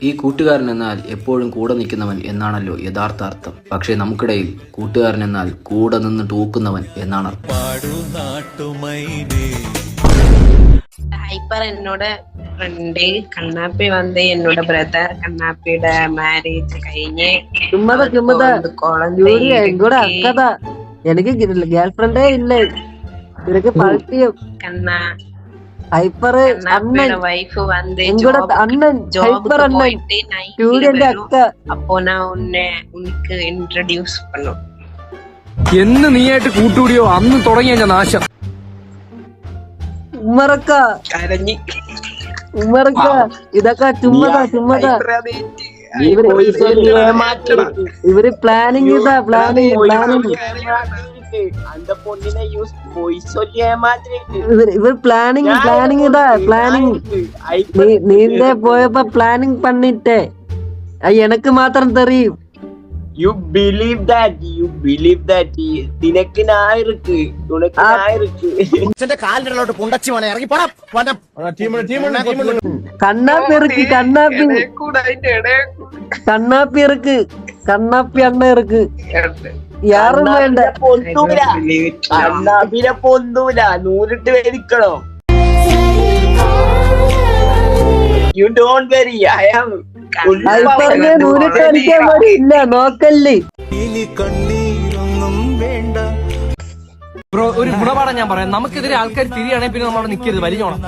ഈ കൂട്ടുകാരൻ എന്നാൽ എപ്പോഴും കൂടെ നിൽക്കുന്നവൻ എന്നാണല്ലോ യഥാർത്ഥ അർത്ഥം. പക്ഷേ നമുക്കിടയിൽ കൂട്ടുകാരൻ എന്നാൽ കൂടെ നിന്ന് തൂക്കുന്നവൻ എന്നാണ് അർത്ഥം. ഹൈപ്പർ എന്നോട് ഫ്രണ്ട് കണ്ണാപ്പി വന്ന് എന്നോട് ബ്രദർ കണ്ണാപ്പിയുടെ മാരേജ് കഴിഞ്ഞ് എനിക്ക് ഗേൾ ഫ്രണ്ടേ ഇല്ലേ നിനക്ക് പഴട്ടിയും ഹൈപ്പറ് അണ്ണൻ വൈഫ് വന്ന് അണ്ണൻ ഹൈപ്പർ അണ്ണൻ ട്യൂഡിയന്റെ അക്ക അപ്പോ ഞാൻ ഉനക്ക് ഇൻട്രൊഡ്യൂസ് പണ്ണു എന്ന് നീയായിട്ട് കൂട്ടുകൂടിയോ അന്ന് തുടങ്ങിയ ഞാൻ നാശം. ഉമ്മറക്ക കരഞ്ഞി ഉമ്മറക്ക ഇതൊക്കെ ചുമ്മതാ ഇവര് പ്ലാനിങ് ഇതാ പ്ലാനിങ് ഇവർ പ്ലാനിങ് ഇതാ പ്ലാനിങ് നീന്തേ പോയപ്പോ പ്ലാനിങ് പണിട്ടേ എനക്ക് മാത്രം തെറിയും. You believe that നിനക്ക് നായിருக்கு കാലിലോട്ട് പുണ്ടച്ചി മോനെ ഇറങ്ങി പോടാ. കണ്ണാപ്പി ഇറക്ക് കണ്ണാപ്പി അണ്ണ ഇറക്ക് യാറും വേണ്ട കണ്ണാപ്പിനെ പൊന്തൂല നൂലിട്ട് വേദിക്കണോ. You don't worry, I am ഹൈപ്പറിനെ നൂലിട്ട് അടിക്കാൻ പാടില്ല നോക്കല്ലേ. ബ്രോ ഒരു ഗുണപാഠം ഞാൻ പറയാം, നമുക്കെതിരെ ആൾക്കാർ തിരിയാണെങ്കിൽ പിന്നെ നമ്മളവിടെ നിൽക്കരുത്, വലിഞ്ഞോണം.